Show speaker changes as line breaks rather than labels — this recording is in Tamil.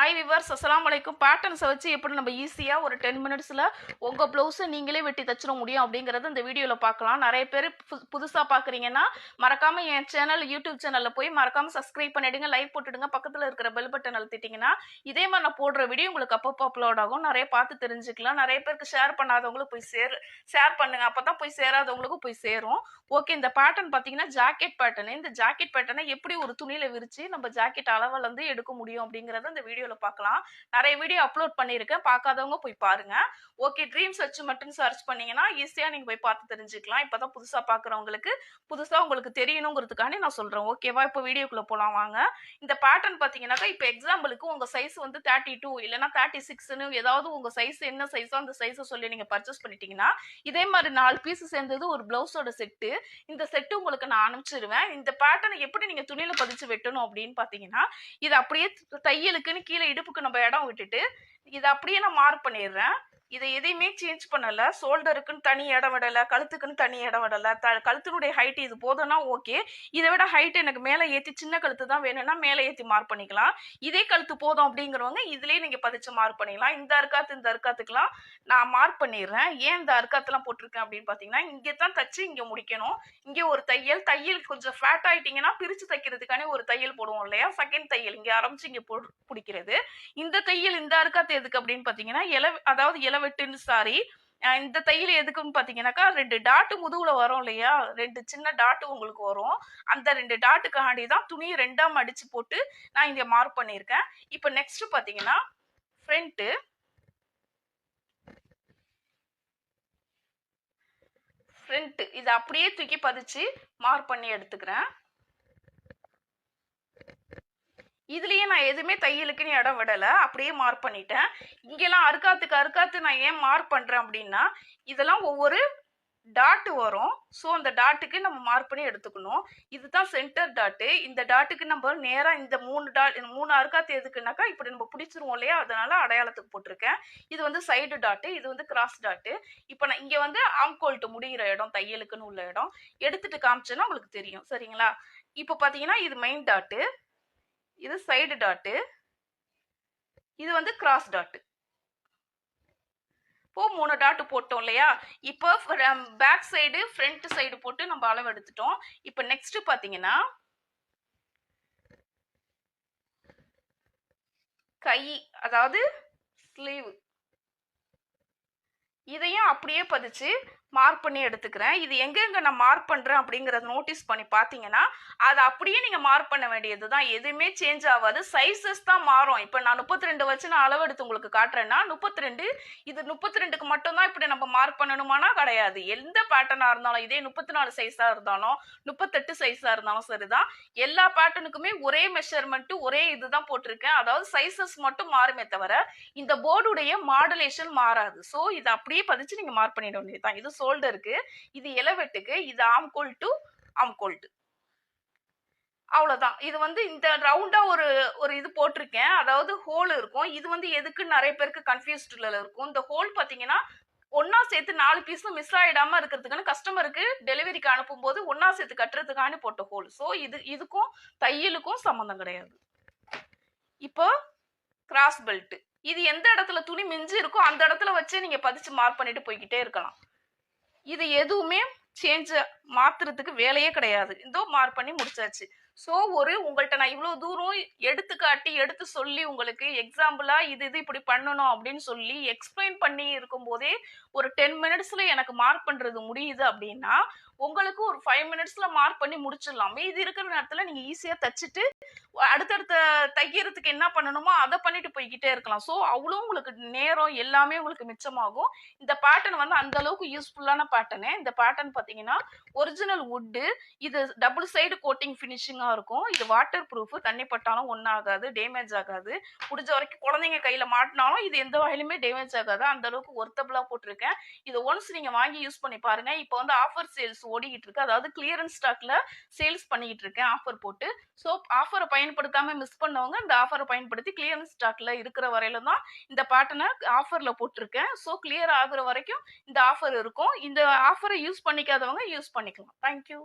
ஹாய் விவர்ஸ், அஸ்ஸலாமு அலைக்கும். பேட்டர்ன்ஸை வச்சு எப்படி நம்ம ஈஸியாக ஒரு 10 மினிட்ஸில் உங்கள் ப்ளவுஸை நீங்களே வெட்டி தச்சிட முடியும் அப்படிங்கிறத இந்த வீடியோவில் பார்க்கலாம். நிறைய பேர் புதுசாக பார்க்குறீங்கன்னா மறக்காமல் என் சேனல் யூடியூப் சேனலில் போய் மறக்காமல் சப்ஸ்கிரைப் பண்ணிவிடுங்க, லைக் போட்டுடுங்க, பக்கத்தில் இருக்கிற பெல் பட்டன் அழுத்திட்டிங்கன்னா இதே மாதிரி நான் போடுற வீடியோ உங்களுக்கு அப்பப்போ அப்லோட் ஆகும். நிறைய பார்த்து தெரிஞ்சுக்கலாம். நிறைய பேருக்கு ஷேர் பண்ணாதவங்களுக்கு போய் ஷேர் பண்ணுங்கள், அப்போ தான் போய் சேராதவங்களுக்கும் போய் சேரும். ஓகே, இந்த பேட்டர்ன் பார்த்தீங்கன்னா ஜாக்கெட் பேட்டர்னு. இந்த ஜாக்கெட் பேட்டர்னை எப்படி ஒரு துணியில் விரித்து நம்ம ஜாக்கெட் அளவில் வந்து எடுக்க முடியும் அப்படிங்கிறத இந்த வீடியோவில் பார்க்கலாம். நிறைய வீடியோ அப்லோட் பண்ணியிருக்கேன், பார்க்காதவங்க போய் பாருங்க. ஓகே, ட்ரீம்ஸ் வச்சு மட்டும் சர்ச் பண்ணீங்கன்னா ஈஸியாக நீங்கள் போய் பார்த்து தெரிஞ்சுக்கலாம். இப்போ தான் புதுசாக பார்க்குறவங்களுக்கு புதுசாக உங்களுக்கு தெரியணுங்கிறதுக்காண்டி நான் சொல்கிறேன். ஓகேவா? இப்போ வீடியோக்குள்ளே போகலாம் வாங்க. இந்த பேட்டர்ன் பார்த்தீங்கன்னாக்கா இப்போ எக்ஸாம்பிளுக்கு உங்கள் சைஸ் வந்து 32 இல்லைனா 36ன்னு ஏதாவது உங்கள் சைஸ் என்ன சைஸோ அந்த சைஸை சொல்லி நீங்கள் பர்ச்சேஸ் பண்ணிட்டீங்கன்னா இதே மாதிரி 4 பீஸ் சேர்ந்தது ஒரு ப்ளவுஸோட செட்டு. இந்த செட்டு உங்களுக்கு நான் அனுப்பிச்சிருவேன். இந்த பேட்டர்னை எப்படி நீங்கள் துணியில் பதிச்சு வெட்டணும் அப்படின்னு பார்த்தீங்கன்னா இது அப்படியே தையலுக்குன்னு கீழே இடுப்புக்கு நம்ம இடம் விட்டுட்டு இதை அப்படியே நான் மார்க் பண்ணிடுறேன். இதை எதையுமே சேஞ்ச் பண்ணலை. ஷோல்டருக்குன்னு தனி இடம் விடலை, கழுத்துக்குன்னு தனி இடம் விடலை. கழுத்தினுடைய ஹைட் இது போதும்னா ஓகே. இதை விட ஹைட் எனக்கு மேலே ஏற்றி சின்ன கழுத்து தான் வேணும்னா மேலே ஏற்றி மார்க் பண்ணிக்கலாம். இதே கழுத்து போதும் அப்படிங்கிறவங்க இதுலேயே நீங்கள் பதிச்சு மார்க் பண்ணிக்கலாம். இந்த அர்க்காத்துக்கெல்லாம் நான் மார்க் பண்ணிடுறேன். ஏன் இந்த அர்க்காத்தெல்லாம் போட்டிருக்கேன் அப்படின்னு பார்த்தீங்கன்னா இங்கே தான் தச்சு இங்கே முடிக்கணும். இங்கே ஒரு தையல் கொஞ்சம் ஃப்ளாட் ஆகிட்டிங்கன்னா பிரித்து தைக்கிறதுக்கானே ஒரு தையல் போடுவோம் இல்லையா, செகண்ட் தையல் இங்கே ஆரம்பிச்சு இங்கே பிடிக்கிறது. இந்த தையல் இந்த அர்க்காத்து எதுக்கு அப்படின்னு பார்த்தீங்கன்னா இளவெட்டுன்னு சாரி இந்த தையல் எதுக்குன்னு பார்த்தீங்கன்னாக்கா 2 டாட்டு முதுகுல வரும் இல்லையா, 2 சின்ன டாட்டு உங்களுக்கு வரும். அந்த 2 டாட்டுக்காண்டி தான் துணியை 2ஆ மடிச்சு போட்டு நான் இங்கே மார்க் பண்ணியிருக்கேன். இப்போ நெக்ஸ்ட் பார்த்தீங்கன்னா ஃப்ரண்ட் இதை அப்படியே தூக்கி பதிச்சு மார்க் பண்ணி எடுத்துக்கிறேன். இதுலயே நான் எதுவுமே தையலுக்குன்னு இடம் விடலை, அப்படியே மார்க் பண்ணிட்டேன். இங்கெல்லாம் அர்க்காத்து நான் ஏன் மார்க் பண்றேன் அப்படின்னா இதெல்லாம் ஒவ்வொரு டாட்டு வரும். ஸோ அந்த டாட்டுக்கு நம்ம மார்க் பண்ணி எடுத்துக்கணும். இதுதான் சென்டர் டாட்டு. இந்த டாட்டுக்கு நம்ம நேராக இந்த 3 அர்க்காத்து எதுக்குனாக்கா இப்படி நம்ம பிடிச்சிருவோம் இல்லையா, அதனால அடையாளத்துக்கு போட்டிருக்கேன். இது வந்து சைடு டாட்டு, இது வந்து கிராஸ் டாட்டு. இப்போ நான் இங்கே வந்து ஆம்கோல்ட்டு முடிகிற இடம், தையலுக்குன்னு உள்ள இடம் எடுத்துட்டு காமிச்சேன்னா உங்களுக்கு தெரியும். சரிங்களா? இப்போ பார்த்தீங்கன்னா இது மெயின் டாட்டு, இது சைடு டாட்டு, இது வந்து கிராஸ் டாட்டு. இப்போ 3 டாட்டு போட்டோம் இல்லையா. இப்போ பேக் சைடு ஃப்ரண்ட் சைடு போட்டு நம்ம அளவு எடுத்துட்டோம். இப்போ நெக்ஸ்ட் பாத்தீங்கன்னா கை, அதாவது ஸ்லீவ், இதையும் அப்படியே பதிச்சு மார்க் பண்ணி எடுத்துக்கிறேன். இது எங்கெங்க நான் மார்க் பண்றேன் அப்படிங்கறத நோட்டீஸ் பண்ணி பாத்தீங்கன்னா அதை அப்படியே நீங்க மார்க் பண்ண வேண்டியதுதான், எதுவுமே சேஞ்ச் ஆகாது. சைஸஸ் தான் மாறும். இப்போ நான் 32 வச்சு நான் அளவு எடுத்து உங்களுக்கு காட்டுறேன்னா 32, இது 32க்கு மட்டும் தான் இப்படி நம்ம மார்க் பண்ணணுமானா கிடையாது. எந்த பேட்டர்னா இருந்தாலும், இதே 34 சைஸா இருந்தாலும் 38 சைஸா இருந்தாலும் சரிதான், எல்லா பேட்டர்னுக்குமே ஒரே மெஷர்மெண்ட் ஒரே இதுதான் போட்டிருக்கேன். அதாவது சைஸஸ் மட்டும் மாறுமே தவிர இந்த போர்டுடைய மாடுலேஷன் மாறாது. ஸோ இதை அப்படியே பதிச்சு நீங்க மார்க் பண்ணிட வேண்டியதுதான். இது ஷோல்டருக்கு, இது இளவெட்டுக்கு, இது ஆம்கோல் டு ஆம்கோல். அவ்வளவுதான். இது வந்து இந்த ரவுண்டா ஒரு இது போட்டிருக்கேன், அதாவது ஹோல் இருக்கும். இது வந்து எதுக்கு நிறைய பேருக்கு கன்ஃபியூஸ்ட்ல இருக்கும். இந்த ஹோல் பாத்தீங்கன்னா ஒன்னா சேர்த்து 4 பீஸும் மிஸ் ஆயிடாம இருக்கிறதுக்கான கஸ்டமருக்கு டெலிவரிக்கு அனுப்பும் போது ஒன்னா சேர்த்து கட்டுறதுக்கான போட்ட ஹோல். ஸோ இதுக்கும் தையலுக்கும் சம்மந்தம் கிடையாது. இப்போ கிராஸ் பெல்ட், இது எந்த இடத்துல துணி மிஞ்சி இருக்கோ அந்த இடத்துல வச்சு நீங்க பதிச்சு மார்க் பண்ணிட்டு போய்கிட்டே இருக்கலாம். இது எதுவுமே சேஞ்ச் மாத்துறதுக்கு வேலையே கிடையாது. இதோ மார்க் பண்ணி முடிச்சாச்சு. ஸோ உங்கள்கிட்ட நான் இவ்வளோ தூரம் எடுத்து சொல்லி உங்களுக்கு எக்ஸாம்பிளா இது இப்படி பண்ணணும் அப்படின்னு சொல்லி எக்ஸ்பிளைன் பண்ணி இருக்கும் போதே ஒரு 10 மினிட்ஸ்ல எனக்கு மார்க் பண்றது முடியுது அப்படின்னா உங்களுக்கு ஒரு 5 மினிட்ஸ்ல மார்க் பண்ணி முடிச்சிடலாம். இது இருக்கிற நேரத்துல நீங்க ஈஸியா தச்சுட்டு அடுத்தடுத்த தைக்கிறதுக்கு என்ன பண்ணணுமோ அதை பண்ணிட்டு போய்கிட்டே இருக்கலாம். ஸோ அவ்வளோ உங்களுக்கு நேரம் எல்லாமே உங்களுக்கு மிச்சமாகும். இந்த பேட்டர்ன் வந்து அந்த அளவுக்கு யூஸ்ஃபுல்லான பேட்டர்னு. இந்த பேட்டர்ன் பார்த்தீங்கன்னா ஒரிஜினல் வுட்டு, இது டபுள் சைடு கோட்டிங் ஃபினிஷிங்கா இருக்கும். இது வாட்டர் ப்ரூஃப், தண்ணி பட்டாலும் ஒன்றும் ஆகாது, டேமேஜ் ஆகாது. முடிஞ்ச வரைக்கும் குழந்தைங்க கையில மாட்டினாலும் இது எந்த வகையிலுமே டேமேஜ் ஆகாது. அந்த அளவுக்கு ஒர்த்தபிளா போட்டிருக்கேன். இது ஒன்ஸ் நீங்க வாங்கி யூஸ் பண்ணி பாருங்க. இப்போ வந்து ஆஃபர் சேல்ஸ் ஓடிக்கிட்டு இருக்கு, அதாவது கிளியரன்ஸ் ஸ்டாக்ல சேல்ஸ் பண்ணிக்கிட்டு இருக்கேன் ஆஃபர் போட்டு. ஸோ ஆஃபரை பயன்படுத்தாம மிஸ் பண்ணவங்க இந்த ஆஃபரை பயன்படுத்தி கிளியரன்ஸ் ஸ்டாக்ல இருக்கிற வரையில தான் இந்த பேட்டர்னை ஆஃபர்ல போட்டிருக்கேன். ஸோ கிளியர் ஆகுற வரைக்கும் இந்த ஆஃபர் இருக்கும். இந்த ஆஃபரை யூஸ் பண்ணிக்காதவங்க யூஸ் பண்ணிக்கலாம். தேங்க்யூ.